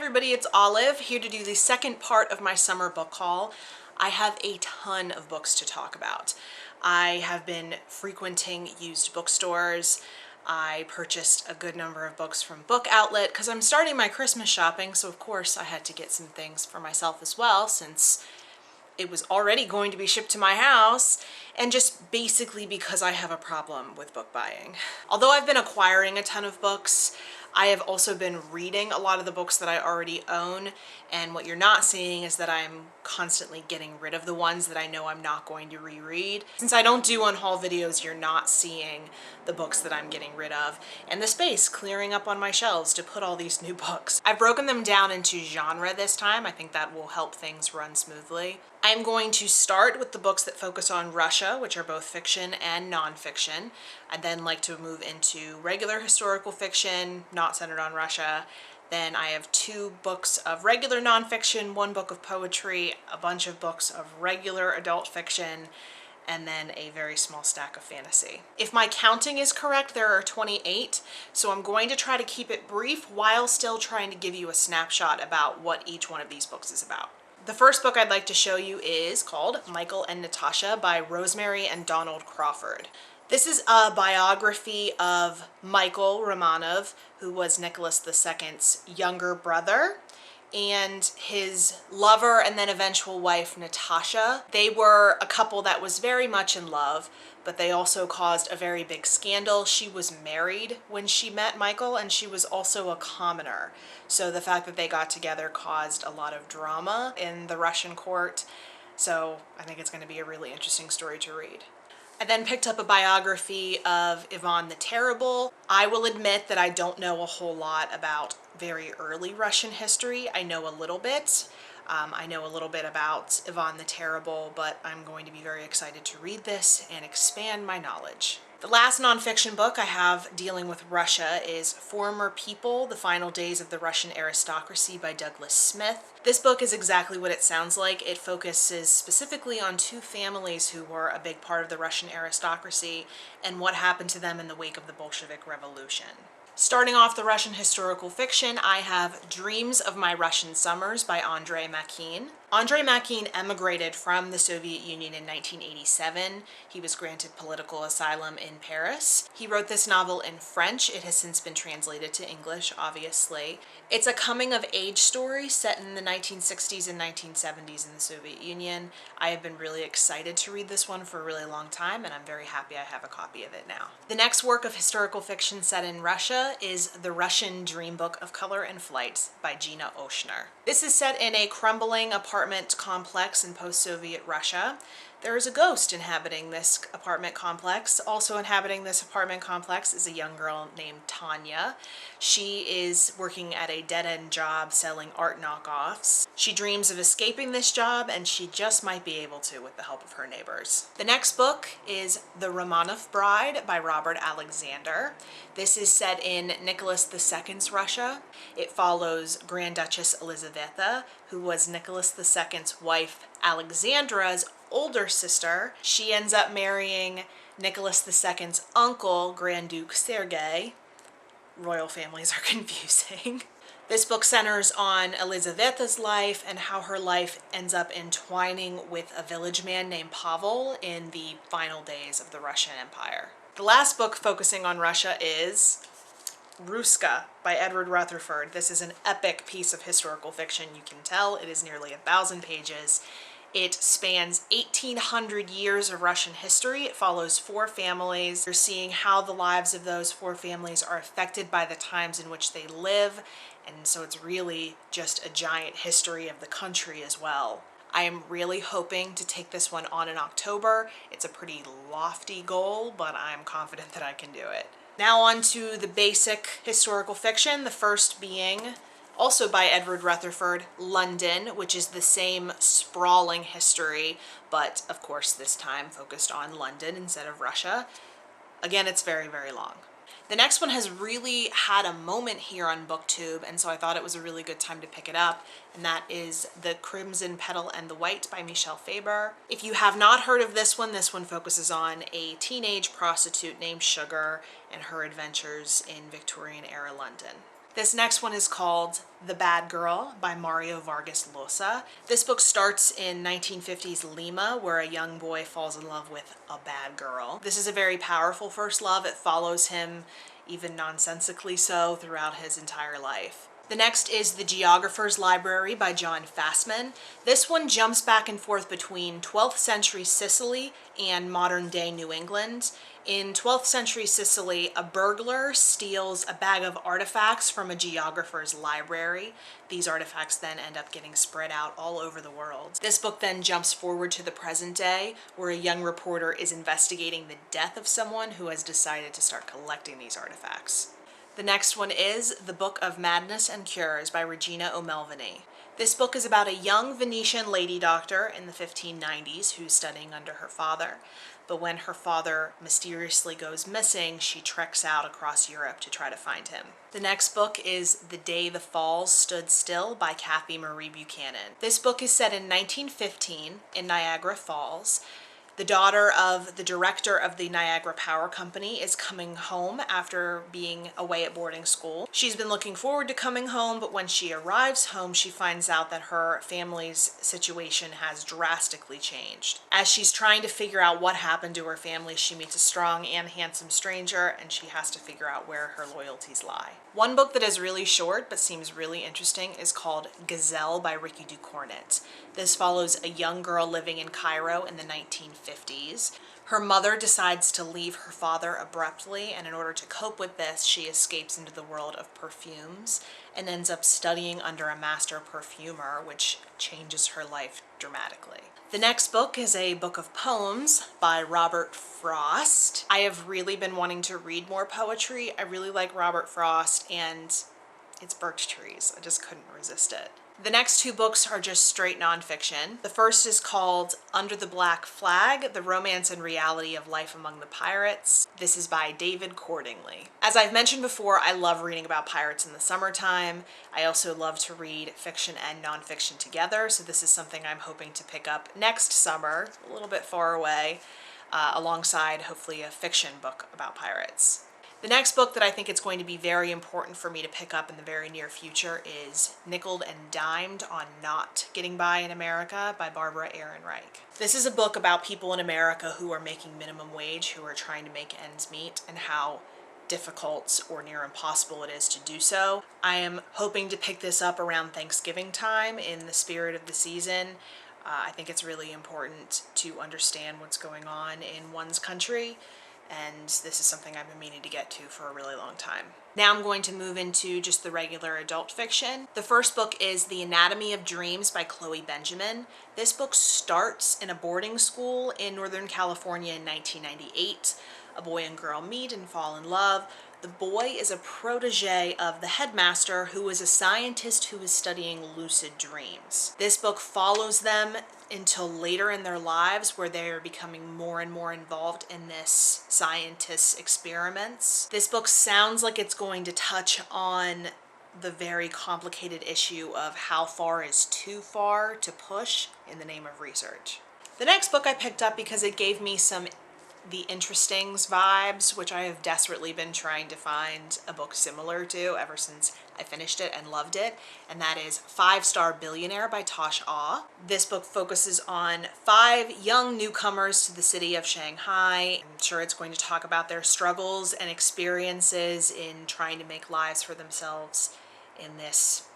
everybody, it's Olive here to do the second part of my summer book haul. I have a ton of books to talk about. I have been frequenting used bookstores. I purchased a good number of books from Book Outlet because I'm starting my Christmas shopping, so of course I had to get some things for myself as well since it was already going to be shipped to my house, and just basically because I have a problem with book buying. Although I've been acquiring a ton of books, I have also been reading a lot of the books that I already own, and what you're not seeing is that I'm constantly getting rid of the ones that I know I'm not going to reread. Since I don't do unhaul videos, you're not seeing the books that I'm getting rid of and the space clearing up on my shelves to put all these new books. I've broken them down into genre this time. I think that will help things run smoothly. I'm going to start with the books that focus on Russia, which are both fiction and nonfiction. I'd then like to move into regular historical fiction, not centered on Russia. Then I have 2 books of regular nonfiction, 1 book of poetry, a bunch of books of regular adult fiction, and then a very small stack of fantasy. If my counting is correct, there are 28, so I'm going to try to keep it brief while still trying to give you a snapshot about what each one of these books is about. The first book I'd like to show you is called Michael and Natasha by Rosemary and Donald Crawford. This is a biography of Michael Romanov, who was Nicholas II's younger brother, and his lover and then eventual wife, Natasha. They were a couple that was very much in love, but they also caused a very big scandal. She was married when she met Michael, and she was also a commoner. So the fact that they got together caused a lot of drama in the Russian court. So I think it's going to be a really interesting story to read. I then picked up a biography of Ivan the Terrible. I will admit that I don't know a whole lot about very early Russian history. I know a little bit. I know a little bit about Ivan the Terrible, but I'm going to be very excited to read this and expand my knowledge. The last nonfiction book I have dealing with Russia is Former People, The Final Days of the Russian Aristocracy by Douglas Smith. This book is exactly what it sounds like. It focuses specifically on 2 families who were a big part of the Russian aristocracy and what happened to them in the wake of the Bolshevik Revolution. Starting off the Russian historical fiction, I have Dreams of My Russian Summers by Andrei Makin. Andrei Makin emigrated from the Soviet Union in 1987. He was granted political asylum in Paris. He wrote this novel in French. It has since been translated to English, obviously. It's a coming-of-age story set in the 1960s and 1970s in the Soviet Union. I have been really excited to read this one for a really long time, and I'm very happy I have a copy of it now. The next work of historical fiction set in Russia is The Russian Dream Book of Color and Flight by Gina Oshner. This is set in a crumbling apartment complex in post-Soviet Russia. There is a ghost inhabiting this apartment complex. Also inhabiting this apartment complex is a young girl named Tanya. She is working at a dead-end job selling art knockoffs. She dreams of escaping this job, and she just might be able to with the help of her neighbors. The next book is The Romanov Bride by Robert Alexander. This is set in Nicholas II's Russia. It follows Grand Duchess Elizaveta, who was Nicholas II's wife Alexandra's older sister. She ends up marrying Nicholas II's uncle, Grand Duke Sergei. Royal families are confusing. This book centers on Elizaveta's life and how her life ends up entwining with a village man named Pavel in the final days of the Russian Empire. The last book focusing on Russia is Ruska by Edward Rutherford. This is an epic piece of historical fiction. You can tell it is nearly 1,000 pages. It spans 1,800 years of Russian history. It follows 4 families. You're seeing how the lives of those 4 families are affected by the times in which they live, and so it's really just a giant history of the country as well. I am really hoping to take this one on in October. It's a pretty lofty goal, but I'm confident that I can do it. Now on to the basic historical fiction, the first being also by Edward Rutherford, London, which is the same sprawling history, but of course this time focused on London instead of Russia. Again, it's very, very long. The next one has really had a moment here on BookTube, and so I thought it was a really good time to pick it up, and that is The Crimson Petal and the White by Michel Faber. If you have not heard of this one focuses on a teenage prostitute named Sugar and her adventures in Victorian-era London. This next one is called The Bad Girl by Mario Vargas Llosa. This book starts in 1950s Lima, where a young boy falls in love with a bad girl. This is a very powerful first love. It follows him, even nonsensically so, throughout his entire life. The next is The Geographer's Library by John Fassman. This one jumps back and forth between 12th century Sicily and modern day New England. In 12th century Sicily, a burglar steals a bag of artifacts from a geographer's library. These artifacts then end up getting spread out all over the world. This book then jumps forward to the present day, where a young reporter is investigating the death of someone who has decided to start collecting these artifacts. The next one is The Book of Madness and Cures by Regina O'Melveny. This book is about a young Venetian lady doctor in the 1590s who's studying under her father. But when her father mysteriously goes missing, she treks out across Europe to try to find him. The next book is The Day the Falls Stood Still by Cathy Marie Buchanan. This book is set in 1915 in Niagara Falls. The daughter of the director of the Niagara Power Company is coming home after being away at boarding school. She's been looking forward to coming home, but when she arrives home, she finds out that her family's situation has drastically changed. As she's trying to figure out what happened to her family, she meets a strong and handsome stranger, and she has to figure out where her loyalties lie. One book that is really short but seems really interesting is called Gazelle by Ricky DuCournit. This follows a young girl living in Cairo in the 1950s. Her mother decides to leave her father abruptly, and in order to cope with this, she escapes into the world of perfumes and ends up studying under a master perfumer, which changes her life dramatically. The next book is a book of poems by Robert Frost. I have really been wanting to read more poetry. I really like Robert Frost, and it's birch trees. I just couldn't resist it. The next two books are just straight nonfiction. The first is called Under the Black Flag, The Romance and Reality of Life Among the Pirates. This is by David Cordingly. As I've mentioned before, I love reading about pirates in the summertime. I also love to read fiction and nonfiction together, so this is something I'm hoping to pick up next summer, a little bit far away, alongside hopefully a fiction book about pirates. The next book that I think it's going to be very important for me to pick up in the very near future is Nickeled and Dimed on Not Getting By in America by Barbara Ehrenreich. This is a book about people in America who are making minimum wage, who are trying to make ends meet, and how difficult or near impossible it is to do so. I am hoping to pick this up around Thanksgiving time in the spirit of the season. I think it's really important to understand what's going on in one's country, and this is something I've been meaning to get to for a really long time. Now I'm going to move into just the regular adult fiction. The first book is The Anatomy of Dreams by Chloe Benjamin. This book starts in a boarding school in Northern California in 1998. A boy and girl meet and fall in love. The boy is a protege of the headmaster, who is a scientist who is studying lucid dreams. This book follows them until later in their lives, where they are becoming more and more involved in this scientist's experiments. This book sounds like it's going to touch on the very complicated issue of how far is too far to push in the name of research. The next book I picked up because it gave me some The Interestings vibes, which I have desperately been trying to find a book similar to ever since I finished it and loved it, and that is 5-Star Billionaire by Tosh Ah. This book focuses on 5 young newcomers to the city of Shanghai. I'm sure it's going to talk about their struggles and experiences in trying to make lives for themselves in this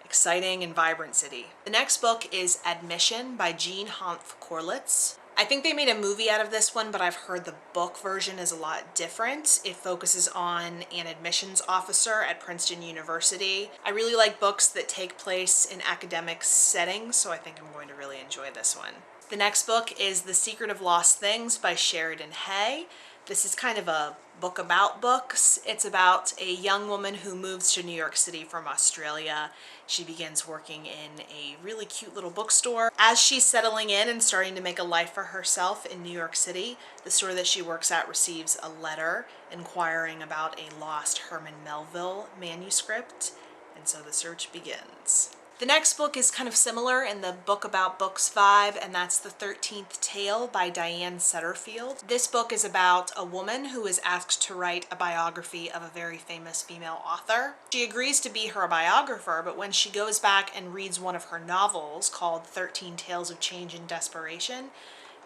exciting and vibrant city. The next book is Admission by Jean Hanff Korelitz. I think they made a movie out of this one, but I've heard the book version is a lot different. It focuses on an admissions officer at Princeton University. I really like books that take place in academic settings, so I think I'm going to really enjoy this one. The next book is The Secret of Lost Things by Sheridan Hay. This is kind of a book about books. It's about a young woman who moves to New York City from Australia. She begins working in a really cute little bookstore. As she's settling in and starting to make a life for herself in New York City, the store that she works at receives a letter inquiring about a lost Herman Melville manuscript, and so the search begins. The next book is kind of similar in the Book About Books vibe, and that's The 13th Tale by Diane Setterfield. This book is about a woman who is asked to write a biography of a very famous female author. She agrees to be her biographer, but when she goes back and reads one of her novels called 13 Tales of Change and Desperation,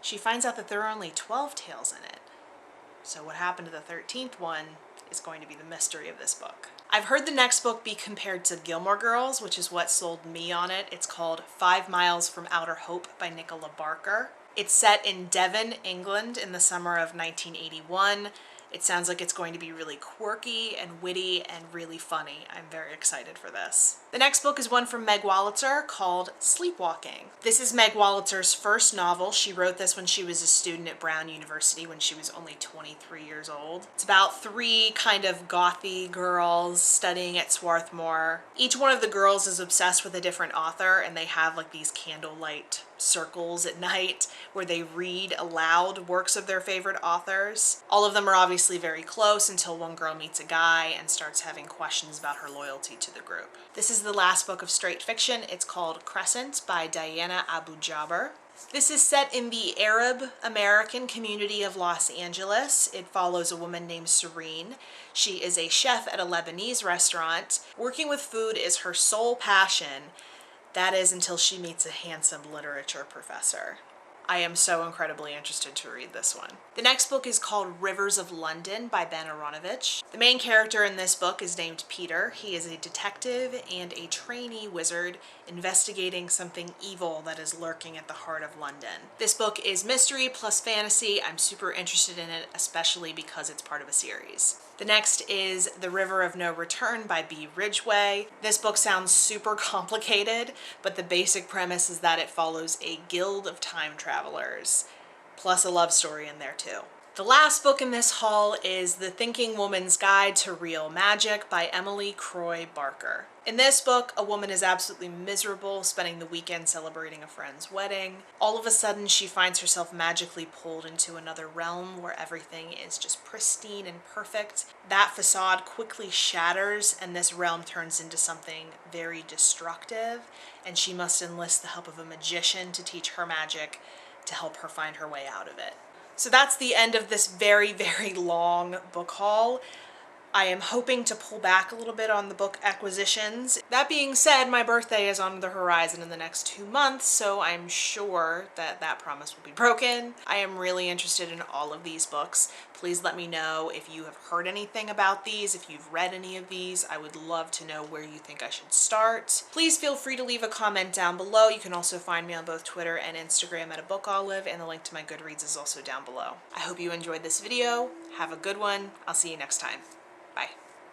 she finds out that there are only 12 tales in it. So what happened to the 13th one is going to be the mystery of this book. I've heard the next book be compared to Gilmore Girls, which is what sold me on it. It's called 5 Miles from Outer Hope by Nicola Barker. It's set in Devon, England in the summer of 1981. It sounds like it's going to be really quirky and witty and really funny. I'm very excited for this. The next book is one from Meg Wolitzer called Sleepwalking. This is Meg Wolitzer's first novel. She wrote this when she was a student at Brown University when she was only 23 years old. It's about 3 kind of gothy girls studying at Swarthmore. Each one of the girls is obsessed with a different author, and they have like these candlelight circles at night where they read aloud works of their favorite authors. All of them are obviously very close until one girl meets a guy and starts having questions about her loyalty to the group. This is the last book of straight fiction. It's called Crescent by Diana Abu Jaber. This is set in the Arab American community of Los Angeles. It follows a woman named Serene. She is a chef at a Lebanese restaurant. Working with food is her sole passion. That is until she meets a handsome literature professor. I am so incredibly interested to read this one. The next book is called Rivers of London by Ben Aronovich. The main character in this book is named Peter. He is a detective and a trainee wizard investigating something evil that is lurking at the heart of London. This book is mystery plus fantasy. I'm super interested in it, especially because it's part of a series. The next is The River of No Return by B. Ridgway. This book sounds super complicated, but the basic premise is that it follows a guild of time travelers, plus a love story in there too. The last book in this haul is The Thinking Woman's Guide to Real Magic by Emily Croy Barker. In this book, a woman is absolutely miserable spending the weekend celebrating a friend's wedding. All of a sudden, she finds herself magically pulled into another realm where everything is just pristine and perfect. That facade quickly shatters, and this realm turns into something very destructive, and she must enlist the help of a magician to teach her magic to help her find her way out of it. So that's the end of this very, very long book haul. I am hoping to pull back a little bit on the book acquisitions. That being said, my birthday is on the horizon in the next 2 months, so I'm sure that that promise will be broken. I am really interested in all of these books. Please let me know if you have heard anything about these, if you've read any of these. I would love to know where you think I should start. Please feel free to leave a comment down below. You can also find me on both Twitter and Instagram at @BookOlive, and the link to my Goodreads is also down below. I hope you enjoyed this video. Have a good one. I'll see you next time. Bye.